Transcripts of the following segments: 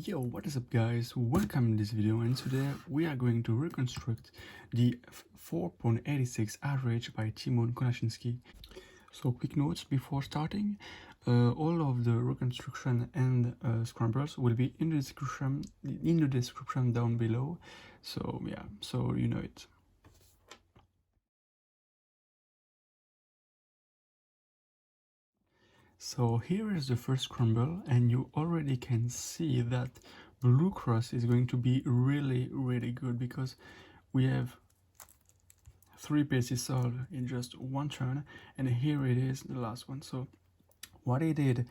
Yo, what is up guys, welcome in this video, and today we are going to reconstruct the 4.86 average by Tymon Kolasiński. So quick notes before starting, all of the reconstruction and scrambles will be in the description down below, so yeah, so you know it. So here is the first scramble, and you already can see that blue cross is going to be really good because we have 3 pieces solved in just one turn, and here it is, the last one. So what he did,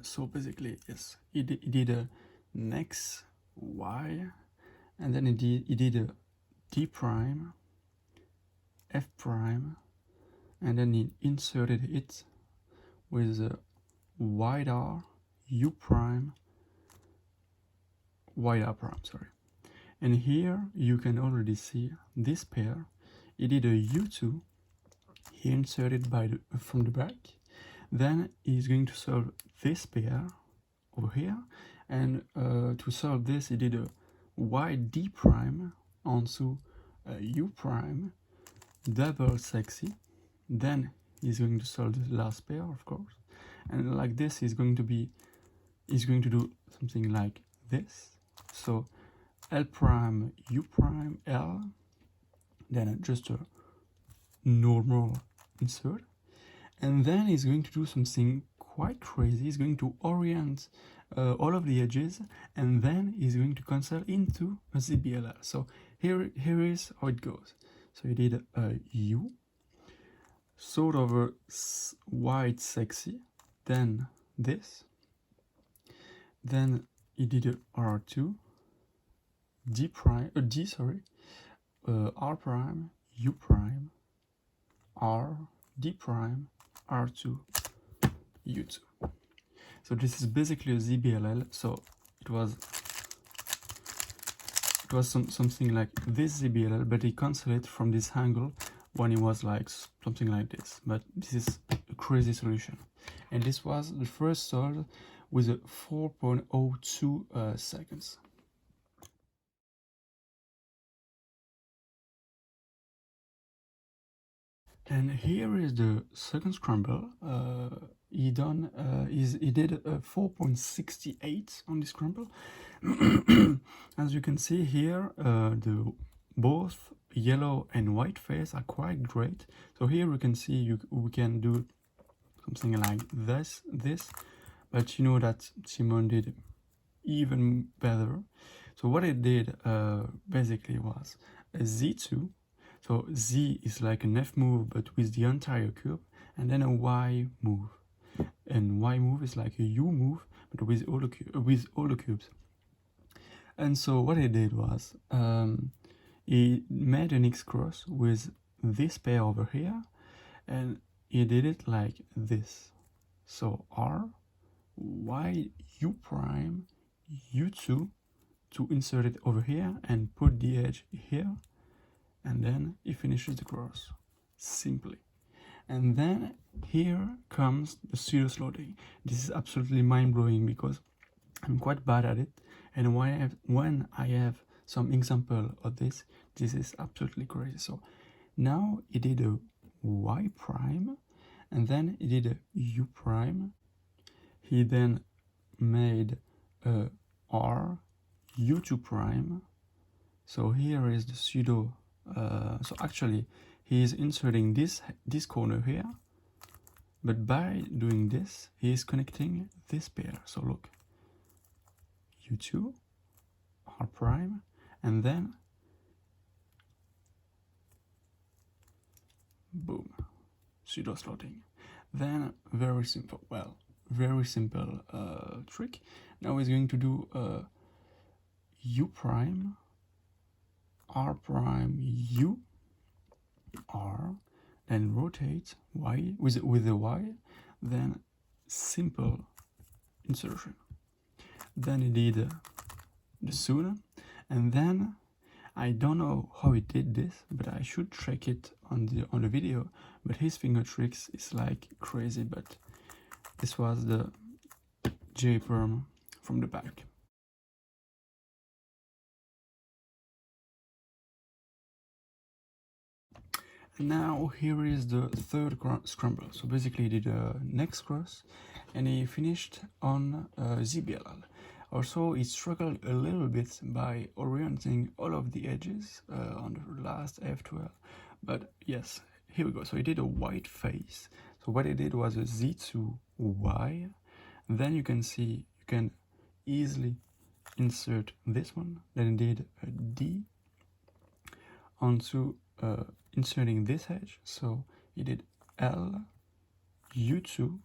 so basically is he did a next y, and then he did a d prime, f prime, and then he inserted it with a wide r, u prime, wide r prime, sorry. And here you can already see this pair. He did a u2, he inserted from the back. Then he's going to solve this pair over here, and to solve this he did a y d prime onto a u prime, double sexy. Then he's going to solve the last pair, of course, and like this he's going to do something like this. So L prime, U prime, L, then just a normal insert, and then he's going to do something quite crazy. He's going to orient all of the edges, and then he's going to cancel into a ZBLL. So here is how it goes. So he did a U, sort of a white sexy, then this, then he did a R2, D prime, R prime, U prime, R, D prime, R2, U2. So this is basically a ZBLL. So it was something like this ZBLL, but he canceled it from this angle when it was like something like this. But this is a crazy solution, and this was the first solve with a 4.02 seconds. And here is the second scramble. He did a 4.68 on this scramble. As you can see here, both yellow and white face are quite great. So here we can see we can do something like this, but you know that Tymon did even better. So what it did basically was a Z2. So Z is like an F move, but with the entire cube, and then a Y move. And Y move is like a U move, but with all the cubes. And so what he did was, he made an xcross with this pair over here, and he did it like this. So R, Y, U prime, U2, to insert it over here and put the edge here. And then he finishes the cross, simply. And then here comes the serious loading. This is absolutely mind-blowing because I'm quite bad at it, and when I have some example of this is absolutely crazy. So now he did a Y prime, and then he did a U prime. He then made a R, U2 prime. So here is the pseudo. So actually he is inserting this corner here, but by doing this he is connecting this pair. So look, U2, R prime, and then boom, pseudo slotting. Then very simple trick. Now he's going to do U prime, R prime, U, R, then rotate Y with the Y, then simple insertion. Then he did the Suna, and then I don't know how he did this, but I should check it on the video. But his finger tricks is like crazy. But this was the J Perm from the back. Now here is the third scramble. So basically he did an xcross and he finished on ZBLL. Also he struggled a little bit by orienting all of the edges on the last F12, but yes, here we go. So he did a white face. So what he did was a Z to Y. Then you can see you can easily insert this one. Then he did a D onto inserting this edge. So he did L U2,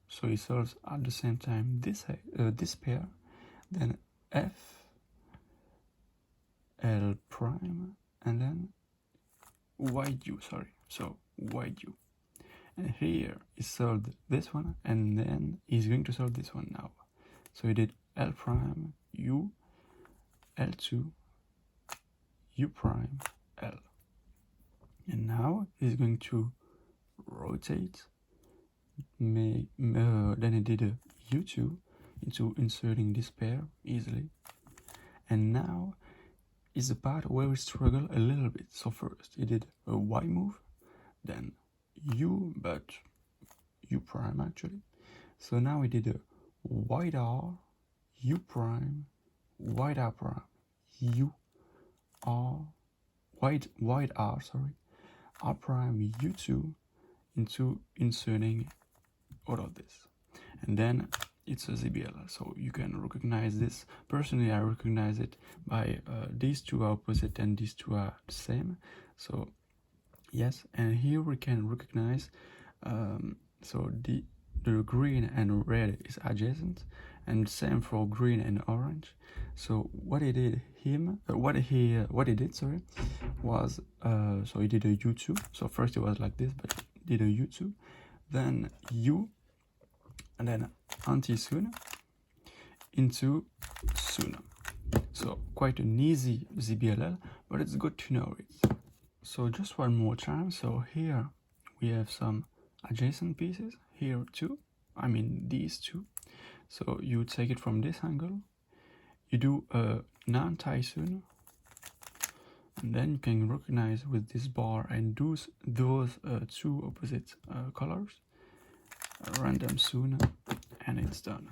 so he solves at the same time this pair, then F L prime, and then wide U, sorry, so wide U. And here he solved this one, and then he's going to solve this one now. So he did L prime U, L2, U prime, L. And now he's going to rotate, then he did a U2 into inserting this pair easily. And now is the part where we struggle a little bit. So first he did a Y move, then U, but U prime actually. So now we did a wide R, U prime, wide R prime, U, R, wide R, sorry, R prime, U2 into inserting all of this. And then it's a ZBLL, so you can recognize this. Personally, I recognize it by these two are opposite and these two are the same. So yes, and here we can recognize so the green and red is adjacent, and same for green and orange. So what he did what he did was so he did a U2. So first it was like this, but did a U2, then U, and then anti-soon into soon. So quite an easy ZBLL, but it's good to know it. So just one more time. So here we have some adjacent pieces, here too, I mean these two. So you take it from this angle, you do a non-Tyson, and then you can recognize with this bar and those two opposite colors, random soon, and it's done.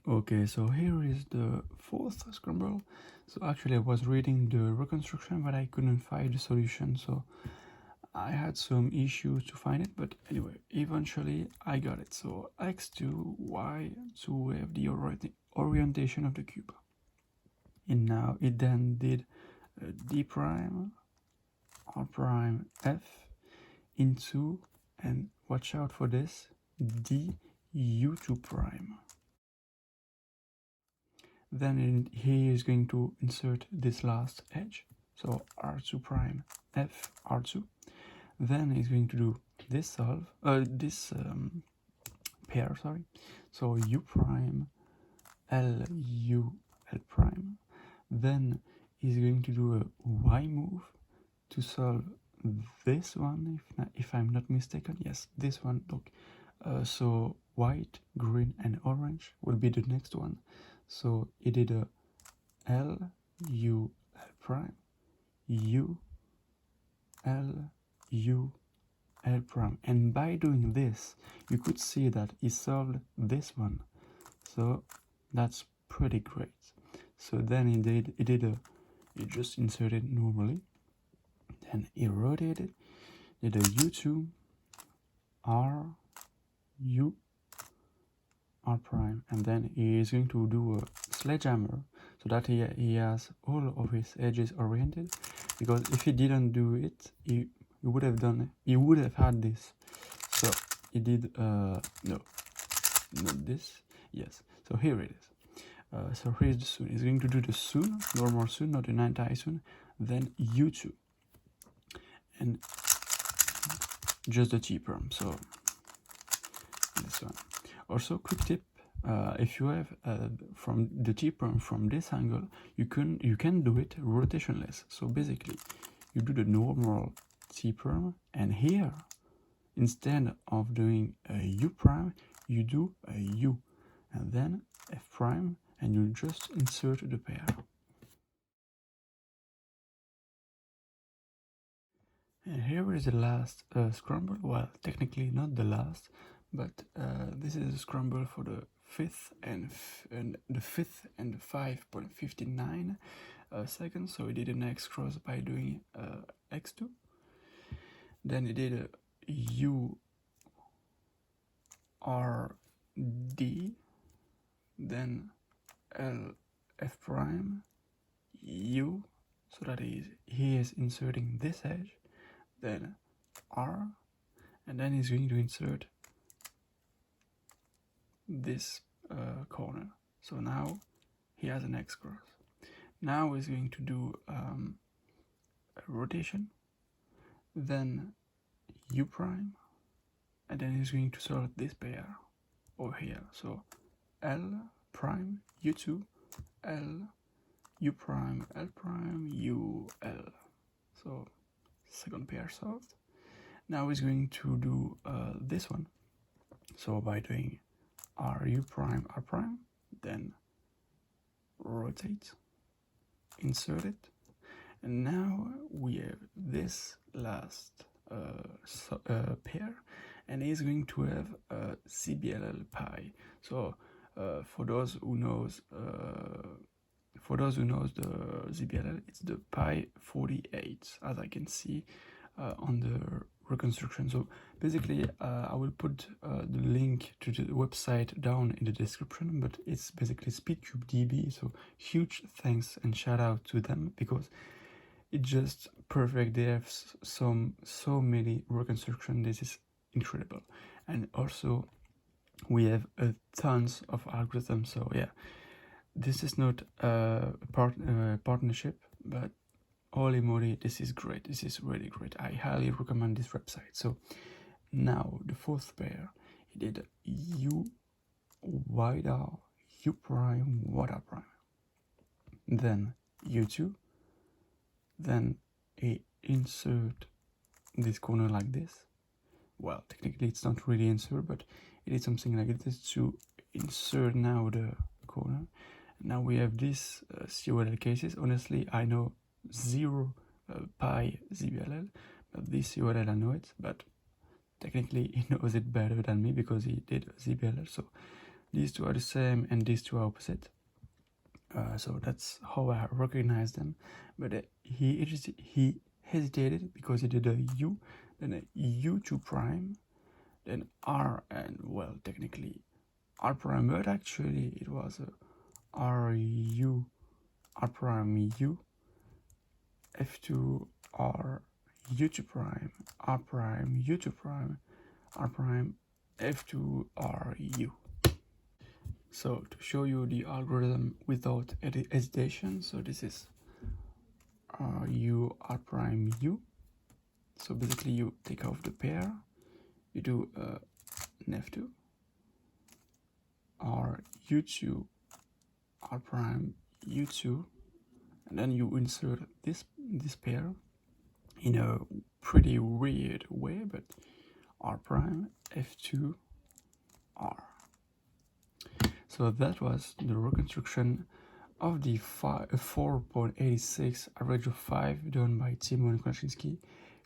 Okay, so here is the fourth scramble. So actually I was reading the reconstruction, but I couldn't find the solution, so I had some issues to find it, but anyway, eventually I got it. So x2, y to have the orientation of the cube. And now it then did d prime, r prime, f into, and watch out for this, d u2 prime. Then he is going to insert this last edge, so r2 prime, f, r2. Then he's going to do this pair, sorry. So u prime, l, u, l prime. Then he's going to do a y move to solve this one, if I'm not mistaken. Yes, this one. Look, so white, green, and orange will be the next one. So he did a L, U, L prime, U, L, U, L prime, and by doing this you could see that he solved this one, so that's pretty great. So then he just inserted normally, then he rotated, did a U2, R, U, R prime, and then he is going to do a sledgehammer so that he has all of his edges oriented, because if he didn't do it, he would have had this. So he did no, not this, yes, so here it is. So here's the soon. He's going to do the soon, normal soon, not an anti-soon, then U2, and just the T perm, so this one. Also, quick tip, if you have from the T perm from this angle, you can do it rotationless. So basically you do the normal T perm, and here instead of doing a U prime, you do a U, and then F prime, and you just insert the pair. And here is the last scramble. Well, technically not the last, but this is a scramble for the fifth and the 5.59 seconds. So he did an xcross by doing x2. Then he did a u r d, then l f prime u, so that he is inserting this edge, then r, and then he's going to insert this corner. So now he has an xcross. Now he's going to do a rotation, then u prime, and then he's going to sort this pair over here. So l prime u2, l u prime l prime u l. So second pair solved. Now he's going to do this one. So by doing ru prime r prime, then rotate, insert it, and now we have this last pair, and he's going to have a ZBLL pi. So for those who knows the ZBLL, it's the pi 48, as I can see on the reconstruction. So basically I will put the link to the website down in the description, but it's basically SpeedCubeDB, so huge thanks and shout out to them, because it's just perfect. They have so many reconstruction. This is incredible. And also we have tons of algorithms. So yeah, this is not a partnership, but holy moly, this is great. This is really great. I highly recommend this website. So now the fourth pair, he did u wide r, u prime, wide r prime, then u2, then he insert this corner like this. Well, technically it's not really insert, but it is something like this to insert now the corner. Now we have these COLL cases. Honestly, I know zero pi ZBLL, but this COLL I know it, but technically he knows it better than me because he did ZBLL. So these two are the same and these two are opposite. So that's how I recognize them. But he hesitated because he did a u, then a u2 prime, then r, and well, technically r prime, but actually it was a ru r prime u, f2 r u2 prime, r prime u2 prime, r prime f2 r u. So to show you the algorithm without any hesitation, so this is u r prime u. So basically you take off the pair, you do an f2, r u2 r prime u2, and then you insert this pair in a pretty weird way, but r prime f2 r. So that was the reconstruction of the 4.86 average of 5 done by Tymon Kolasiński.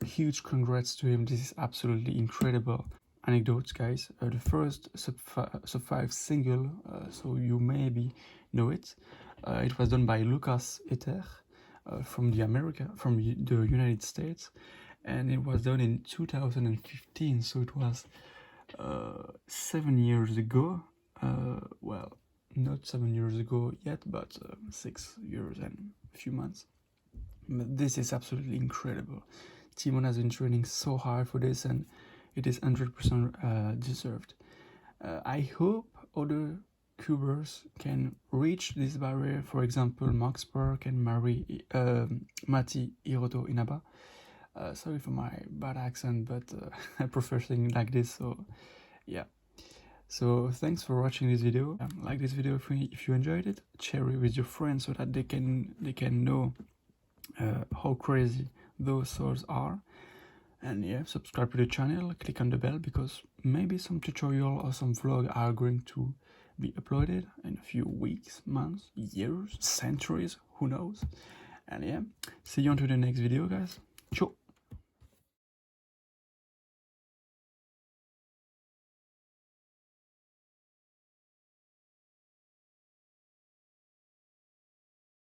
Huge congrats to him. This is absolutely incredible. Anecdotes, guys. The first sub 5 single, so you maybe know it. It was done by Lucas Ether from the United States, and it was done in 2015. So it was 7 years ago. Well, not 7 years ago yet, but 6 years and a few months. But this is absolutely incredible. Tymon has been training so hard for this, and it is 100% deserved. I hope other cubers can reach this barrier. For example, Max Park and Mati Hiroto Inaba. Sorry for my bad accent, but I prefer saying like this, so yeah. So thanks for watching this video. Like this video if you enjoyed it, share it with your friends so that they can know how crazy those swords are. And yeah, subscribe to the channel, click on the bell, because maybe some tutorial or some vlog are going to be uploaded in a few weeks, months, years, centuries, who knows. And yeah, see you on to the next video, guys. Ciao.